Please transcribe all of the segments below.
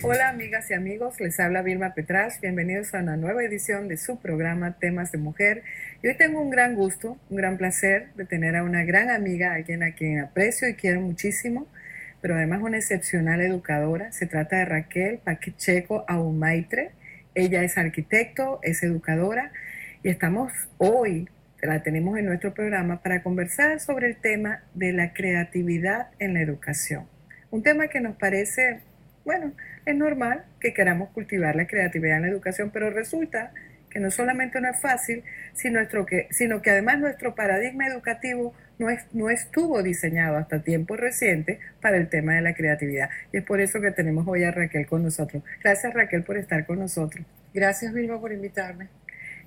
Hola amigas y amigos, les habla Vilma Petras, bienvenidos a una nueva edición de su programa Temas de Mujer. Y hoy tengo un gran gusto, un gran placer de tener a una gran amiga, alguien a quien aprecio y quiero muchísimo, pero además una excepcional educadora. Se trata de Raquel Pacheco Aumaitre. Ella es arquitecto, es educadora y estamos hoy, la tenemos en nuestro programa para conversar sobre el tema de la creatividad en la educación. Un tema que nos parece, bueno, es normal que queramos cultivar la creatividad en la educación, pero resulta que no solamente no es fácil, sino que además nuestro paradigma educativo no estuvo diseñado hasta tiempo reciente para el tema de la creatividad. Y es por eso que tenemos hoy a Raquel con nosotros. Gracias, Raquel, por estar con nosotros. Gracias, Vilma, por invitarme.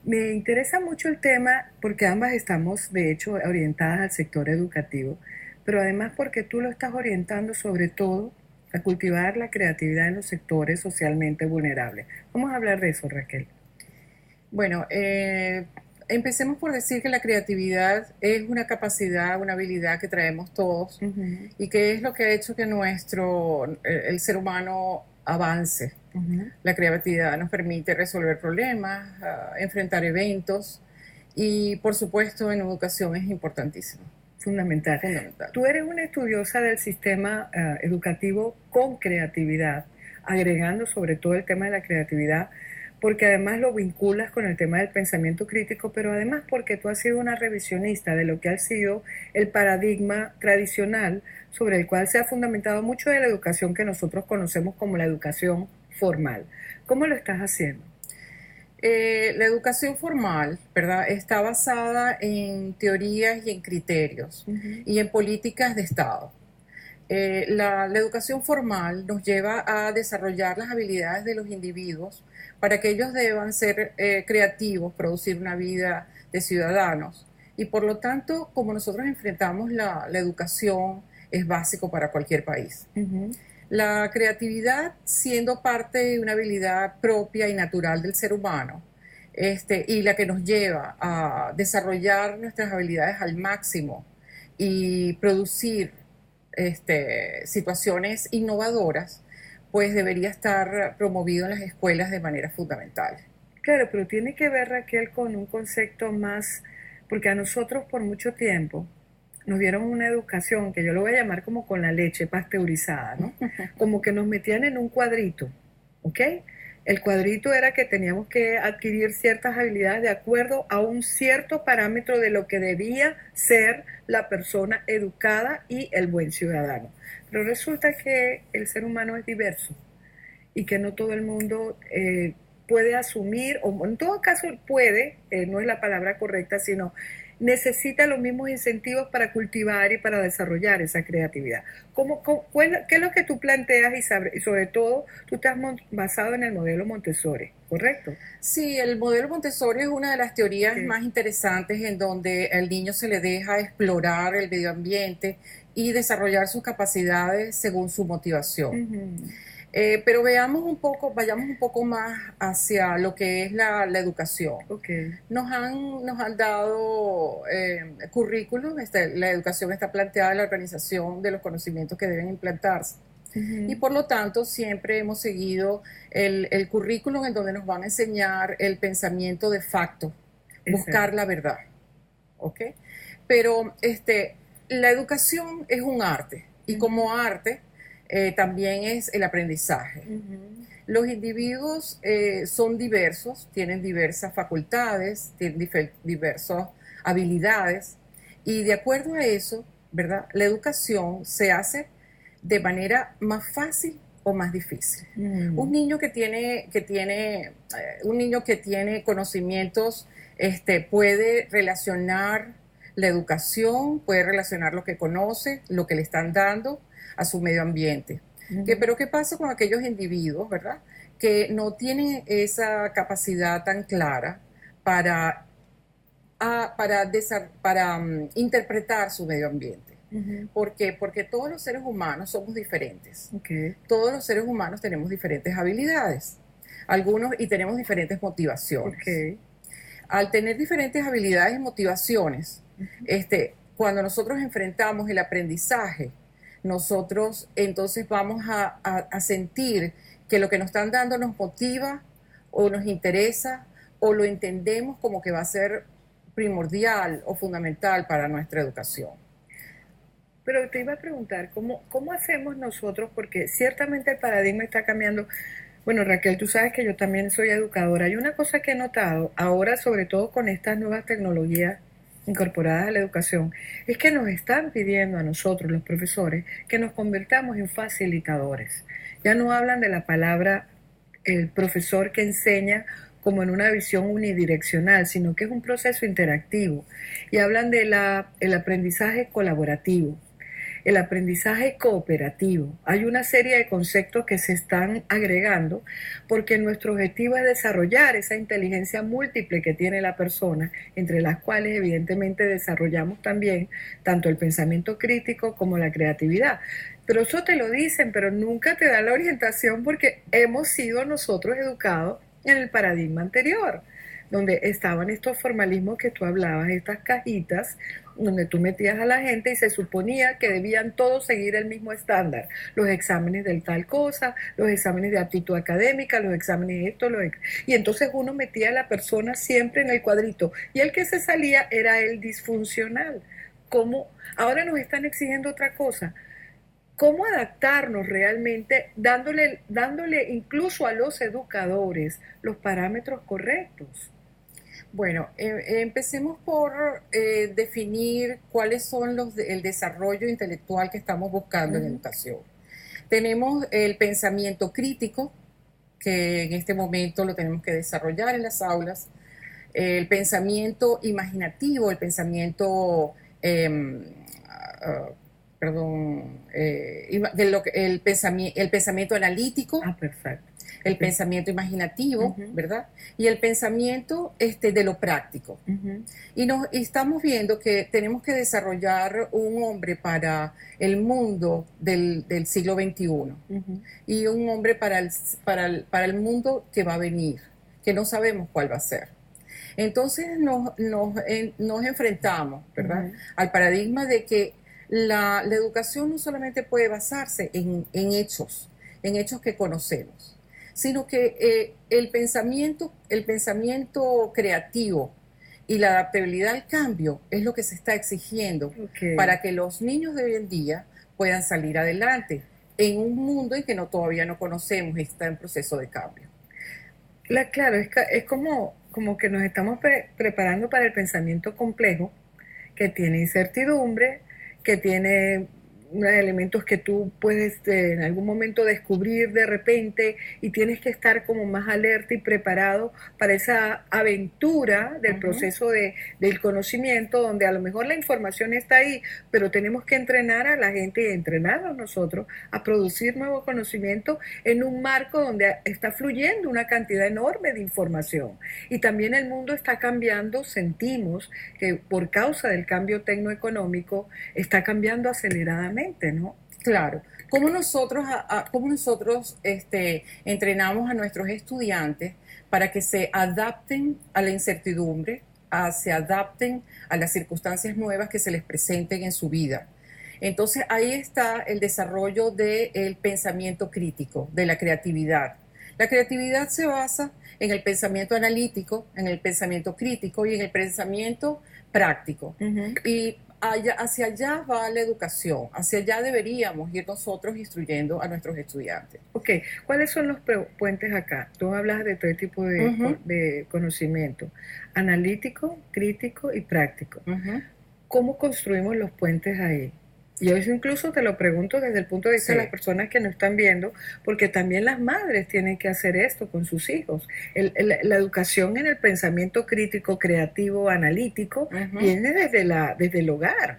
Me interesa mucho el tema porque ambas estamos, de hecho, orientadas al sector educativo, pero además porque tú lo estás orientando sobre todo a cultivar la creatividad en los sectores socialmente vulnerables. Vamos a hablar de eso, Raquel. Bueno, empecemos por decir que la creatividad es una capacidad, una habilidad que traemos todos y que es lo que ha hecho que el ser humano avance. La creatividad nos permite resolver problemas, enfrentar eventos y, por supuesto, en educación es importantísimo. Fundamental. Tú eres una estudiosa del sistema educativo con creatividad, agregando sobre todo el tema de la creatividad, porque además lo vinculas con el tema del pensamiento crítico, pero además porque tú has sido una revisionista de lo que ha sido el paradigma tradicional sobre el cual se ha fundamentado mucho de la educación que nosotros conocemos como la educación formal. ¿Cómo lo estás haciendo? La educación formal, ¿verdad?, está basada en teorías y en criterios y en políticas de Estado. La educación formal nos lleva a desarrollar las habilidades de los individuos para que ellos deban ser creativos, producir una vida de ciudadanos. Y por lo tanto, como nosotros enfrentamos la educación, es básico para cualquier país. La creatividad, siendo parte de una habilidad propia y natural del ser humano, y la que nos lleva a desarrollar nuestras habilidades al máximo y producir situaciones innovadoras, pues debería estar promovido en las escuelas de manera fundamental. Claro, pero tiene que ver, Raquel, con un concepto más, porque a nosotros por mucho tiempo nos dieron una educación que yo lo voy a llamar como con la leche pasteurizada, ¿no? Como que nos metían en un cuadrito, ¿ok? El cuadrito era que teníamos que adquirir ciertas habilidades de acuerdo a un cierto parámetro de lo que debía ser la persona educada y el buen ciudadano. Pero resulta que el ser humano es diverso y que no todo el mundo puede asumir, o en todo caso puede, no es la palabra correcta, sino necesita los mismos incentivos para cultivar y para desarrollar esa creatividad. ¿Qué es lo que tú planteas y sobre todo tú estás basado en el modelo Montessori, correcto? Sí, el modelo Montessori es una de las teorías más interesantes en donde el niño se le deja explorar el medio ambiente y desarrollar sus capacidades según su motivación. Pero vayamos un poco más hacia lo que es la educación. Nos han dado currículum, la educación está planteada en la organización de los conocimientos que deben implantarse. Y por lo tanto siempre hemos seguido el currículum en donde nos van a enseñar el pensamiento de facto, buscar la verdad. ¿Ok? Pero la educación es un arte y como arte también es el aprendizaje. Los individuos son diversos, tienen diversas facultades, tienen diversas habilidades y de acuerdo a eso, ¿verdad?, la educación se hace de manera más fácil o más difícil. Un niño que tiene conocimientos puede relacionar la educación, puede relacionar lo que conoce, lo que le están dando a su medio ambiente. Pero ¿qué pasa con aquellos individuos, verdad?, que no tienen esa capacidad tan clara para interpretar su medio ambiente? ¿Por qué? Porque todos los seres humanos somos diferentes. Todos los seres humanos tenemos diferentes habilidades, y tenemos diferentes motivaciones. Al tener diferentes habilidades y motivaciones, cuando nosotros enfrentamos el aprendizaje, nosotros entonces vamos a sentir que lo que nos están dando nos motiva o nos interesa o lo entendemos como que va a ser primordial o fundamental para nuestra educación. Pero te iba a preguntar, ¿cómo hacemos nosotros? Porque ciertamente el paradigma está cambiando. Bueno, Raquel, tú sabes que yo también soy educadora. Hay una cosa que he notado ahora, sobre todo con estas nuevas tecnologías incorporadas a la educación, es que nos están pidiendo a nosotros, los profesores, que nos convirtamos en facilitadores. Ya no hablan de la palabra el profesor que enseña como en una visión unidireccional, sino que es un proceso interactivo. Y hablan de el aprendizaje colaborativo, el aprendizaje cooperativo. Hay una serie de conceptos que se están agregando porque nuestro objetivo es desarrollar esa inteligencia múltiple que tiene la persona, entre las cuales evidentemente desarrollamos también tanto el pensamiento crítico como la creatividad. Pero eso te lo dicen, pero nunca te dan la orientación porque hemos sido nosotros educados en el paradigma anterior, donde estaban estos formalismos que tú hablabas, estas cajitas donde tú metías a la gente y se suponía que debían todos seguir el mismo estándar, los exámenes del tal cosa, los exámenes de aptitud académica, los exámenes de esto, y entonces uno metía a la persona siempre en el cuadrito y el que se salía era el disfuncional. ¿Cómo? Ahora nos están exigiendo otra cosa. ¿Cómo adaptarnos realmente dándole incluso a los educadores los parámetros correctos? Bueno, empecemos por definir cuáles son el desarrollo intelectual que estamos buscando en educación. Tenemos el pensamiento crítico, que en este momento lo tenemos que desarrollar en las aulas, el pensamiento imaginativo, el pensamiento, el pensamiento analítico. Perfecto. El pensamiento imaginativo, ¿verdad? Y el pensamiento de lo práctico. Y estamos viendo que tenemos que desarrollar un hombre para el mundo del siglo XXI y un hombre para el mundo que va a venir, que no sabemos cuál va a ser. Entonces nos enfrentamos, ¿verdad? Al paradigma de que la educación no solamente puede basarse en hechos que conocemos, sino que el pensamiento creativo y la adaptabilidad al cambio es lo que se está exigiendo para que los niños de hoy en día puedan salir adelante en un mundo en que todavía no conocemos y está en proceso de cambio. Claro, es como que nos estamos preparando para el pensamiento complejo, que tiene incertidumbre, que tiene unos elementos que tú puedes en algún momento descubrir de repente y tienes que estar como más alerta y preparado para esa aventura del proceso del conocimiento, donde a lo mejor la información está ahí, pero tenemos que entrenar a la gente y entrenarnos nosotros a producir nuevo conocimiento en un marco donde está fluyendo una cantidad enorme de información. Y también el mundo está cambiando, sentimos que por causa del cambio tecnoeconómico está cambiando aceleradamente, ¿no? Claro. ¿Cómo nosotros entrenamos a nuestros estudiantes para que se adapten a la incertidumbre, se adapten a las circunstancias nuevas que se les presenten en su vida? Entonces ahí está el desarrollo del pensamiento crítico, de la creatividad. La creatividad se basa en el pensamiento analítico, en el pensamiento crítico y en el pensamiento práctico. Y hacia allá va la educación, hacia allá deberíamos ir nosotros instruyendo a nuestros estudiantes. Ok, ¿cuáles son los puentes acá? Tú hablas de todo tipo de conocimiento, analítico, crítico y práctico. ¿Cómo construimos los puentes ahí? Yo eso incluso te lo pregunto desde el punto de vista de las personas que nos están viendo, porque también las madres tienen que hacer esto con sus hijos. La educación en el pensamiento crítico, creativo, analítico, viene desde el hogar.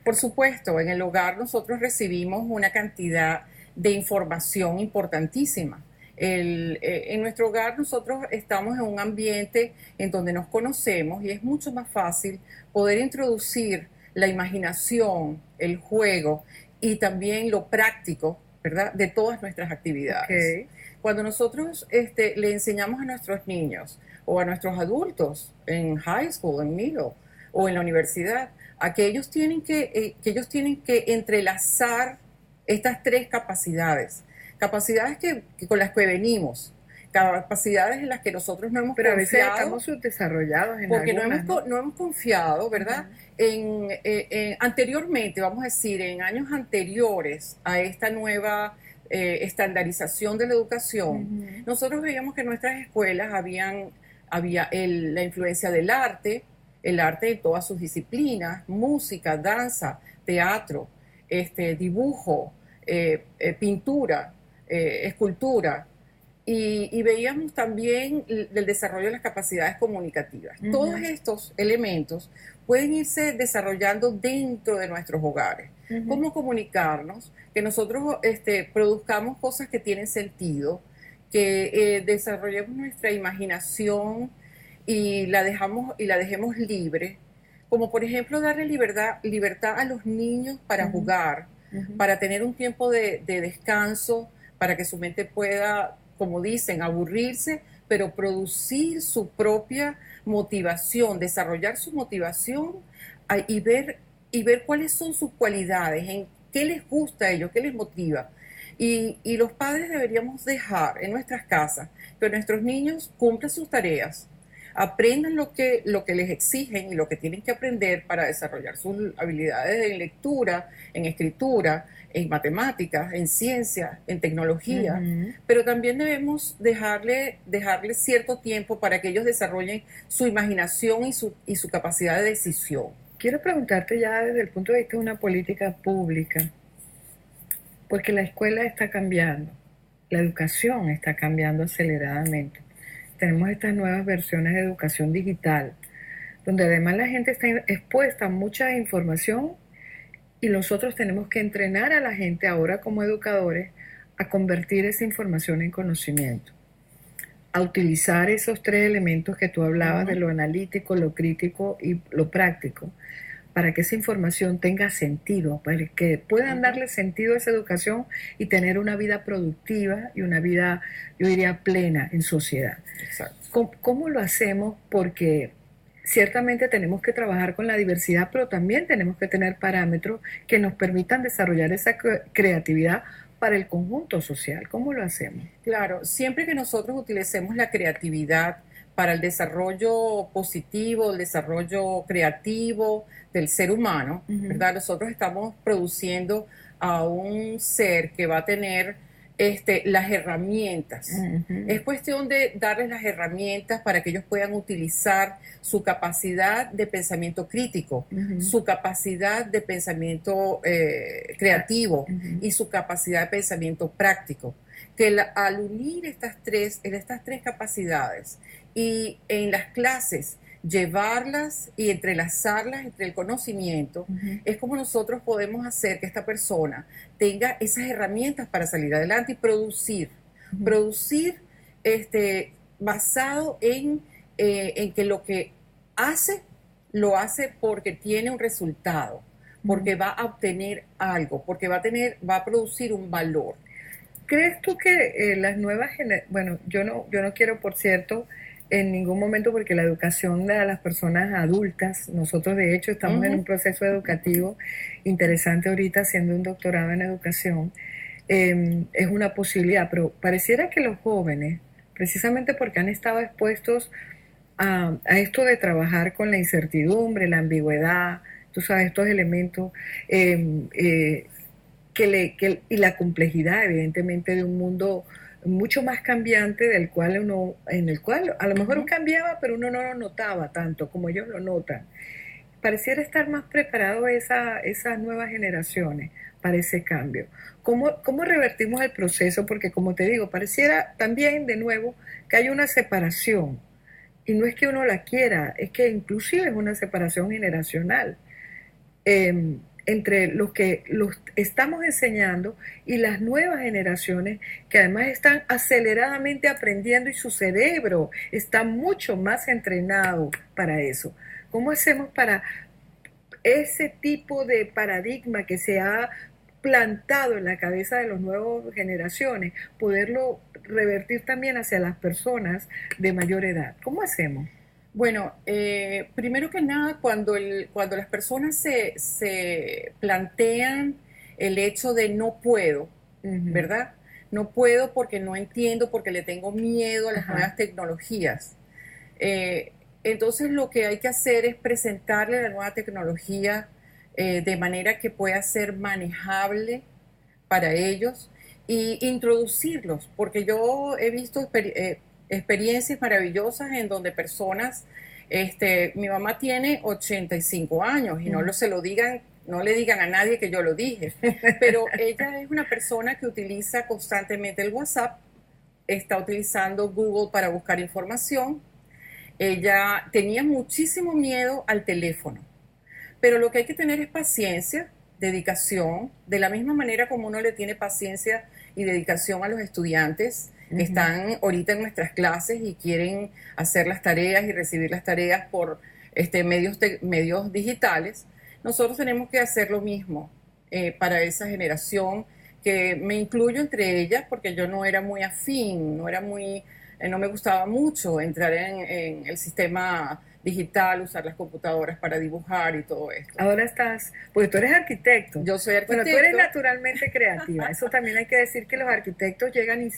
Por supuesto, en el hogar nosotros recibimos una cantidad de información importantísima. En nuestro hogar nosotros estamos en un ambiente en donde nos conocemos y es mucho más fácil poder introducir la imaginación, el juego y también lo práctico, ¿verdad?, de todas nuestras actividades. Cuando nosotros le enseñamos a nuestros niños o a nuestros adultos en high school, en middle o en la universidad, a que ellos tienen que entrelazar estas tres capacidades capacidades con las que venimos, capacidades en las que nosotros no hemos Pero a veces confiado, estamos subdesarrollados en porque algunas, ¿no? no hemos confiado, ¿verdad? Anteriormente, vamos a decir, en años anteriores a esta nueva estandarización de la educación, nosotros veíamos que en nuestras escuelas había la influencia del arte, el arte de todas sus disciplinas, música, danza, teatro, dibujo, pintura, escultura, y veíamos también el desarrollo de las capacidades comunicativas. Todos estos elementos pueden irse desarrollando dentro de nuestros hogares. Cómo comunicarnos, que nosotros produzcamos cosas que tienen sentido, que desarrollemos nuestra imaginación y la dejemos libre, como por ejemplo darle libertad a los niños para jugar, para tener un tiempo de descanso, para que su mente pueda, como dicen, aburrirse, pero producir su propia motivación, desarrollar su motivación y ver cuáles son sus cualidades, en qué les gusta a ellos, qué les motiva. Y los padres deberíamos dejar en nuestras casas que nuestros niños cumplan sus tareas, aprendan lo que les exigen y lo que tienen que aprender para desarrollar sus habilidades en lectura, en escritura, en matemáticas, en ciencia, en tecnología, pero también debemos dejarle cierto tiempo para que ellos desarrollen su imaginación y su capacidad de decisión. Quiero preguntarte ya desde el punto de vista de una política pública, porque la escuela está cambiando, la educación está cambiando aceleradamente. Tenemos estas nuevas versiones de educación digital, donde además la gente está expuesta a mucha información y nosotros tenemos que entrenar a la gente ahora como educadores a convertir esa información en conocimiento, a utilizar esos tres elementos que tú hablabas de lo analítico, lo crítico y lo práctico, para que esa información tenga sentido, para que puedan darle sentido a esa educación y tener una vida productiva y una vida, yo diría, plena en sociedad. Exacto. ¿Cómo lo hacemos? Porque ciertamente tenemos que trabajar con la diversidad, pero también tenemos que tener parámetros que nos permitan desarrollar esa creatividad para el conjunto social. ¿Cómo lo hacemos? Claro, siempre que nosotros utilicemos la creatividad para el desarrollo positivo, el desarrollo creativo del ser humano, ¿verdad? Nosotros estamos produciendo a un ser que va a tener las herramientas. Es cuestión de darles las herramientas para que ellos puedan utilizar su capacidad de pensamiento crítico, su capacidad de pensamiento creativo y su capacidad de pensamiento práctico. Que al unir estas tres capacidades y en las clases llevarlas y entrelazarlas entre el conocimiento, es como nosotros podemos hacer que esta persona tenga esas herramientas para salir adelante y producir basado en que lo que hace, lo hace porque tiene un resultado, porque va a obtener algo, porque va a producir un valor. ¿Crees tú que las nuevas generaciones, bueno, yo no quiero, por cierto, en ningún momento, porque la educación de las personas adultas, nosotros de hecho estamos en un proceso educativo interesante ahorita haciendo un doctorado en educación, es una posibilidad, pero pareciera que los jóvenes, precisamente porque han estado expuestos a esto de trabajar con la incertidumbre, la ambigüedad, tú sabes, estos elementos, y la complejidad evidentemente de un mundo mucho más cambiante en el cual a lo mejor cambiaba, pero uno no lo notaba tanto como ellos lo notan. Pareciera estar más preparado esas nuevas generaciones para ese cambio. ¿Cómo revertimos el proceso? Porque como te digo, pareciera también de nuevo que hay una separación, y no es que uno la quiera, es que inclusive es una separación generacional. Entre los que los estamos enseñando y las nuevas generaciones que además están aceleradamente aprendiendo y su cerebro está mucho más entrenado para eso. ¿Cómo hacemos para ese tipo de paradigma que se ha plantado en la cabeza de las nuevas generaciones, poderlo revertir también hacia las personas de mayor edad? ¿Cómo hacemos? Bueno, primero que nada, cuando las personas se plantean el hecho de no puedo, ¿verdad? no puedo porque no entiendo, porque le tengo miedo a las nuevas tecnologías. Entonces lo que hay que hacer es presentarle la nueva tecnología de manera que pueda ser manejable para ellos y introducirlos, porque yo he visto experiencias maravillosas en donde personas, mi mamá tiene 85 años y no le digan a nadie que yo lo dije, pero ella es una persona que utiliza constantemente el WhatsApp, está utilizando Google para buscar información. Ella tenía muchísimo miedo al teléfono, pero lo que hay que tener es paciencia, dedicación, de la misma manera como uno le tiene paciencia y dedicación a los estudiantes que están ahorita en nuestras clases y quieren hacer las tareas y recibir las tareas por medios digitales. Nosotros tenemos que hacer lo mismo para esa generación, que me incluyo entre ellas porque yo no era muy afín, no me gustaba mucho entrar en el sistema digital, usar las computadoras para dibujar y todo esto. Ahora porque tú eres arquitecto. Yo soy arquitecto. Bueno, tú eres naturalmente creativa. Eso también hay que decir que los arquitectos llegan y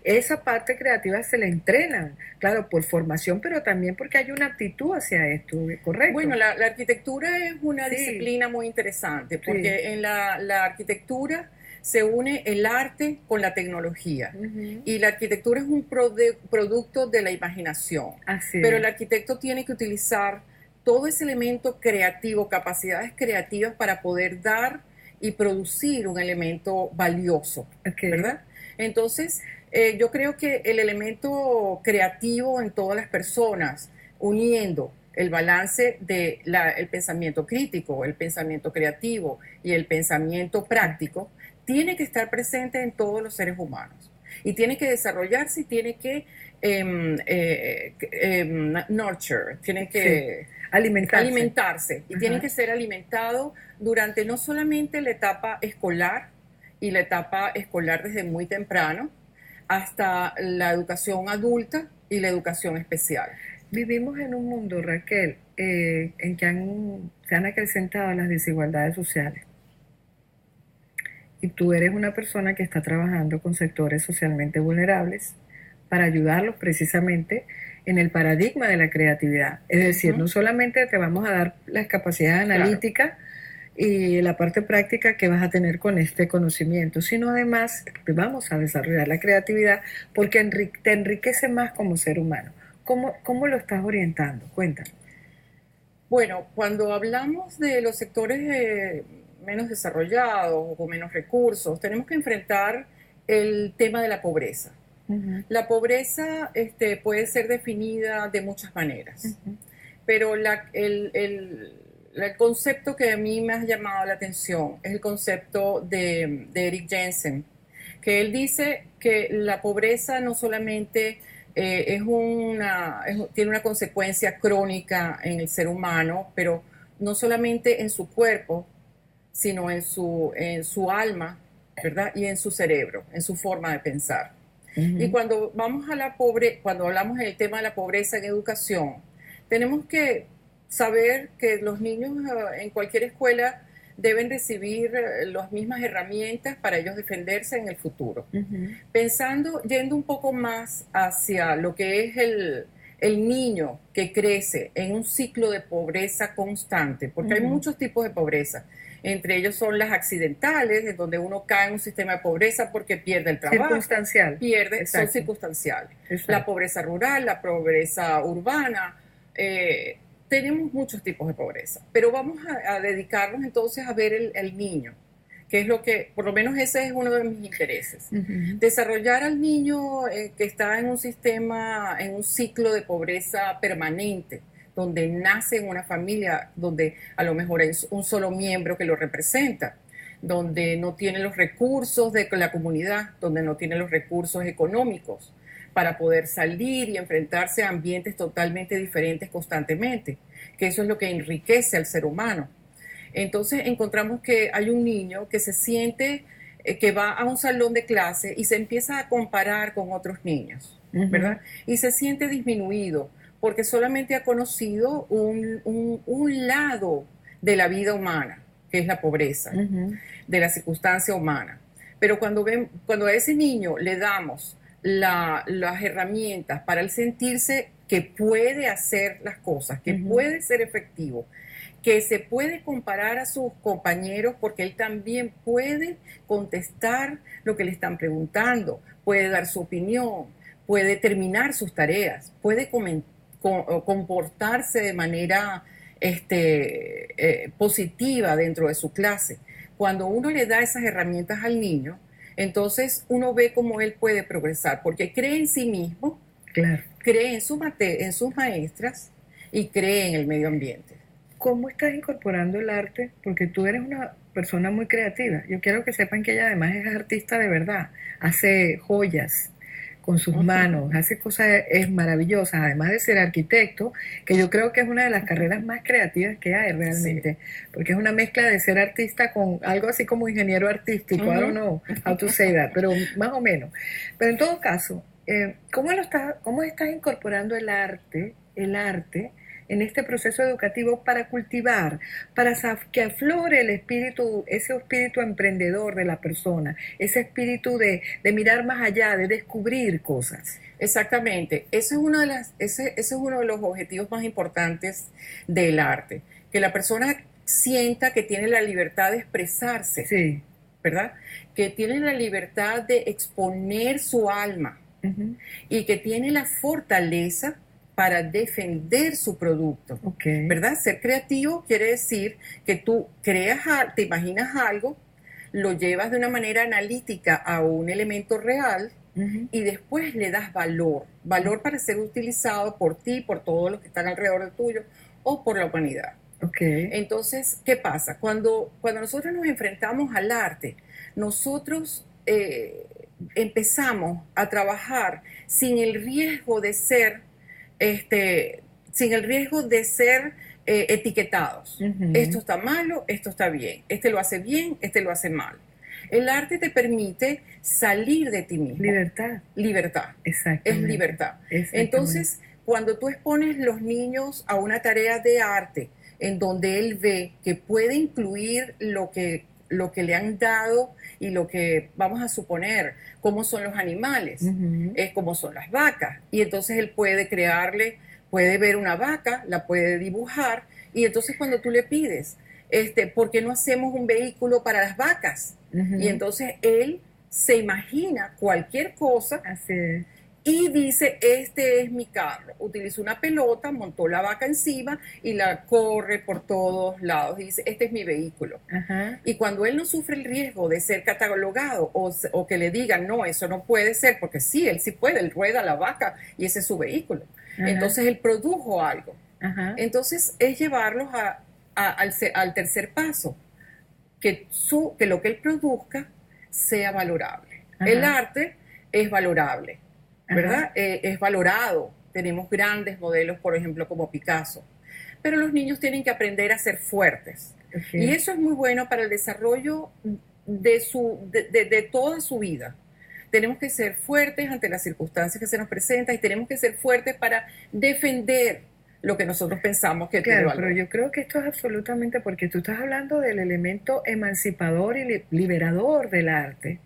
esa parte creativa se le entrenan, claro, por formación, pero también porque hay una aptitud hacia esto, ¿correcto? Bueno, la arquitectura es una disciplina muy interesante, porque en la arquitectura se une el arte con la tecnología. Y la arquitectura es un producto de la imaginación. Pero el arquitecto tiene que utilizar todo ese elemento creativo, capacidades creativas para poder dar y producir un elemento valioso, ¿verdad? Entonces, yo creo que el elemento creativo en todas las personas, uniendo el balance de el pensamiento crítico, el pensamiento creativo y el pensamiento práctico, tiene que estar presente en todos los seres humanos y tiene que desarrollarse y tiene que nurture, tiene que alimentarse y tiene que ser alimentado durante no solamente la etapa escolar y la etapa escolar desde muy temprano hasta la educación adulta y la educación especial. Vivimos en un mundo, Raquel, en que se han acrecentado las desigualdades sociales. Y tú eres una persona que está trabajando con sectores socialmente vulnerables para ayudarlos precisamente en el paradigma de la creatividad. Es decir, no solamente te vamos a dar las capacidades analíticas y la parte práctica que vas a tener con este conocimiento, sino además te vamos a desarrollar la creatividad porque te enriquece más como ser humano. ¿Cómo lo estás orientando? Cuéntame. Bueno, cuando hablamos de los sectores menos desarrollados o con menos recursos, tenemos que enfrentar el tema de la pobreza. La pobreza puede ser definida de muchas maneras, pero el concepto que a mí me ha llamado la atención es el concepto de Eric Jensen, que él dice que la pobreza no solamente tiene una consecuencia crónica en el ser humano, pero no solamente en su cuerpo, sino en su alma, ¿verdad? Y en su cerebro, en su forma de pensar. Y cuando cuando hablamos del tema de la pobreza en educación, tenemos que saber que los niños en cualquier escuela deben recibir las mismas herramientas para ellos defenderse en el futuro. Yendo un poco más hacia lo que es el niño que crece en un ciclo de pobreza constante, porque hay muchos tipos de pobreza. Entre ellos son las accidentales, en donde uno cae en un sistema de pobreza porque pierde el trabajo. Circunstancial. Son circunstanciales. Exacto. La pobreza rural, la pobreza urbana. Tenemos muchos tipos de pobreza, pero vamos a dedicarnos entonces a ver el niño, que es lo que, por lo menos ese es uno de mis intereses. Desarrollar al niño que está en un sistema, en un ciclo de pobreza permanente, donde nace en una familia donde a lo mejor hay un solo miembro que lo representa, donde no tiene los recursos de la comunidad, donde no tiene los recursos económicos para poder salir y enfrentarse a ambientes totalmente diferentes constantemente, que eso es lo que enriquece al ser humano. Entonces encontramos que hay un niño que se siente que va a un salón de clase y se empieza a comparar con otros niños, ¿verdad? Y se siente disminuido, porque solamente ha conocido un lado de la vida humana, que es la pobreza, de la circunstancia humana. Pero cuando a ese niño le damos las herramientas para él sentirse que puede hacer las cosas, que puede ser efectivo, que se puede comparar a sus compañeros porque él también puede contestar lo que le están preguntando, puede dar su opinión, puede terminar sus tareas, puede comportarse de manera positiva dentro de su clase. Cuando uno le da esas herramientas al niño, entonces uno ve cómo él puede progresar, porque cree en sí mismo, claro, cree en sus maestras y cree en el medio ambiente. ¿Cómo estás incorporando el arte? Porque tú eres una persona muy creativa. Yo quiero que sepan que ella además es artista de verdad. Hace joyas con sus manos, hace cosas es maravillosas, además de ser arquitecto, que yo creo que es una de las carreras más creativas que hay realmente, porque es una mezcla de ser artista con algo así como ingeniero artístico, I don't know how to say that, pero más o menos. Pero en todo caso, ¿cómo estás incorporando el arte en este proceso educativo para cultivar, para que aflore el espíritu, ese espíritu emprendedor de la persona, ese espíritu de mirar más allá, de descubrir cosas? Exactamente. Ese es uno de los objetivos más importantes del arte, que la persona sienta que tiene la libertad de expresarse, sí, ¿verdad? Que tiene la libertad de exponer su alma y que tiene la fortaleza para defender su producto, ¿verdad? Ser creativo quiere decir que tú te imaginas algo, lo llevas de una manera analítica a un elemento real y después le das valor para ser utilizado por ti, por todos los que están alrededor de tuyo o por la humanidad. Entonces, ¿qué pasa? Cuando nosotros nos enfrentamos al arte, nosotros empezamos a trabajar sin el riesgo de ser etiquetados. Esto está malo, esto está bien. Este lo hace bien, este lo hace mal. El arte te permite salir de ti mismo. Libertad. Exactamente. Es libertad. Entonces, cuando tú expones los niños a una tarea de arte en donde él ve que puede incluir lo que le han dado y lo que vamos a suponer, cómo son los animales, cómo son las vacas. Y entonces él puede puede ver una vaca, la puede dibujar, y entonces cuando tú le pides, ¿por qué no hacemos un vehículo para las vacas? Y entonces él se imagina cualquier cosa. Así es. Y dice, este es mi carro. Utilizó una pelota, montó la vaca encima y la corre por todos lados. Y dice, este es mi vehículo. Y cuando él no sufre el riesgo de ser catalogado o que le digan, no, eso no puede ser, porque sí, él sí puede, él rueda la vaca y ese es su vehículo. Entonces él produjo algo. Entonces es llevarlos al tercer paso, que lo que él produzca sea valorable. El arte es valorable, ¿verdad? Es valorado. Tenemos grandes modelos, por ejemplo, como Picasso. Pero los niños tienen que aprender a ser fuertes. Y eso es muy bueno para el desarrollo de toda su vida. Tenemos que ser fuertes ante las circunstancias que se nos presentan y tenemos que ser fuertes para defender lo que nosotros pensamos que tiene valor. Pero yo creo que esto es absolutamente, porque tú estás hablando del elemento emancipador y liberador del arte.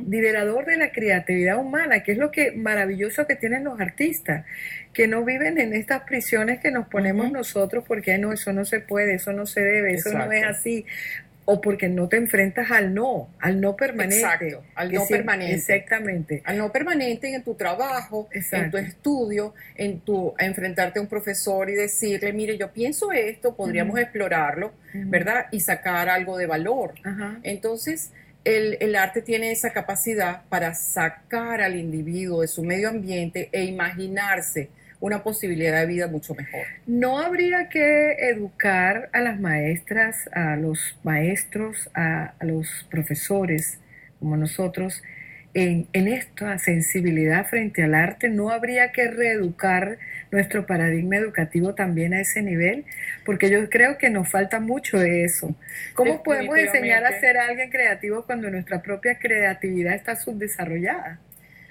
Liberador de la creatividad humana, que es lo que maravilloso que tienen los artistas, que no viven en estas prisiones que nos ponemos nosotros porque no, eso no se puede, eso no se debe, eso no es así, o porque no te enfrentas al no permanente. Exacto, al no permanente. Exactamente. Al no permanente en tu trabajo, en tu estudio, a enfrentarte a un profesor y decirle, mire, yo pienso esto, podríamos explorarlo, ¿verdad? Y sacar algo de valor. Entonces, el arte tiene esa capacidad para sacar al individuo de su medio ambiente e imaginarse una posibilidad de vida mucho mejor. ¿No habría que educar a las maestras, a los maestros, a los profesores como nosotros en esta sensibilidad frente al arte? ¿No habría que reeducar nuestro paradigma educativo también a ese nivel? Porque yo creo que nos falta mucho de eso. ¿Cómo podemos enseñar a ser alguien creativo cuando nuestra propia creatividad está subdesarrollada?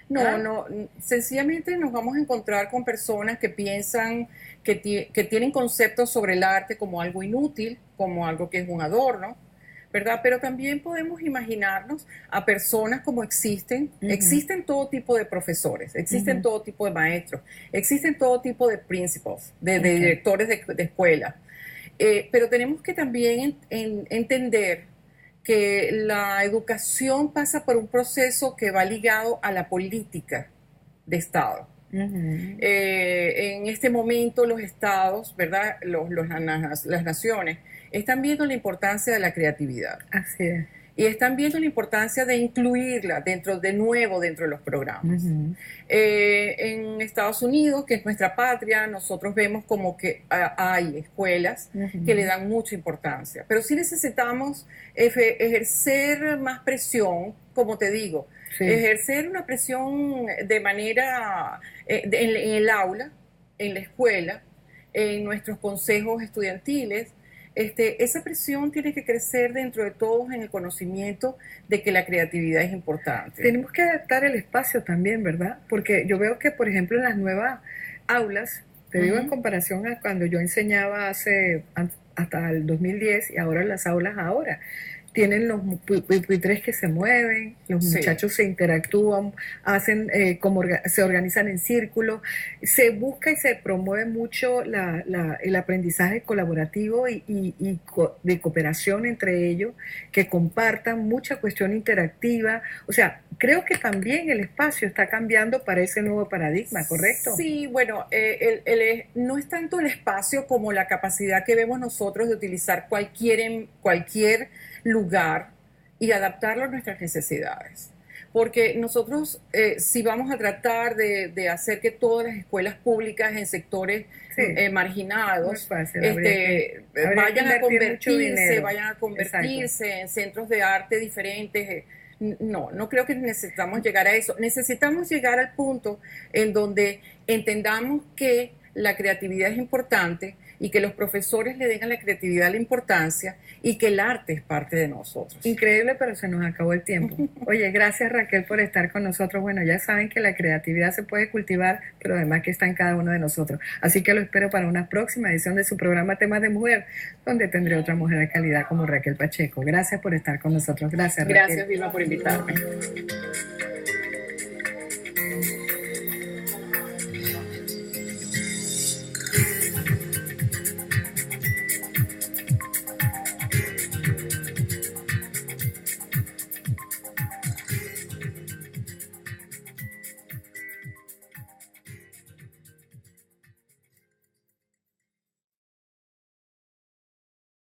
No, sencillamente nos vamos a encontrar con personas que piensan que tienen conceptos sobre el arte como algo inútil, como algo que es un adorno, ¿verdad? Pero también podemos imaginarnos a personas como existen. Existen todo tipo de profesores, existen todo tipo de maestros, existen todo tipo de principals, de directores de escuela. Pero tenemos que también entender que la educación pasa por un proceso que va ligado a la política de Estado. En este momento los estados, ¿verdad? Las naciones están viendo la importancia de la creatividad. Así es. Y están viendo la importancia de incluirla dentro de los programas. En Estados Unidos, que es nuestra patria, nosotros vemos como que hay escuelas que le dan mucha importancia. Pero sí necesitamos ejercer más presión, como te digo, ejercer una presión de manera en el aula, en la escuela, en nuestros consejos estudiantiles. Esa presión tiene que crecer dentro de todos en el conocimiento de que la creatividad es importante. Tenemos que adaptar el espacio también, ¿verdad? Porque yo veo que, por ejemplo, en las nuevas aulas, te digo en comparación a cuando yo enseñaba hasta el 2010 y ahora las aulas ahora, tienen los pupitres que se mueven, los muchachos se interactúan, hacen se organizan en círculos, se busca y se promueve mucho el aprendizaje colaborativo y de cooperación entre ellos, que compartan mucha cuestión interactiva. O sea, creo que también el espacio está cambiando para ese nuevo paradigma, ¿correcto? Sí, bueno, no es tanto el espacio como la capacidad que vemos nosotros de utilizar cualquier lugar y adaptarlo a nuestras necesidades. Porque nosotros, si vamos a tratar de hacer que todas las escuelas públicas en sectores marginados vayan a convertirse en centros de arte diferentes, no creo que necesitamos llegar a eso. Necesitamos llegar al punto en donde entendamos que la creatividad es importante y que los profesores le den a la creatividad la importancia y que el arte es parte de nosotros. Increíble, pero se nos acabó el tiempo. Oye, gracias Raquel por estar con nosotros. Bueno, ya saben que la creatividad se puede cultivar, pero además que está en cada uno de nosotros. Así que lo espero para una próxima edición de su programa Temas de Mujer, donde tendré otra mujer de calidad como Raquel Pacheco. Gracias por estar con nosotros. Gracias, Raquel. Gracias, Vilma, por invitarme.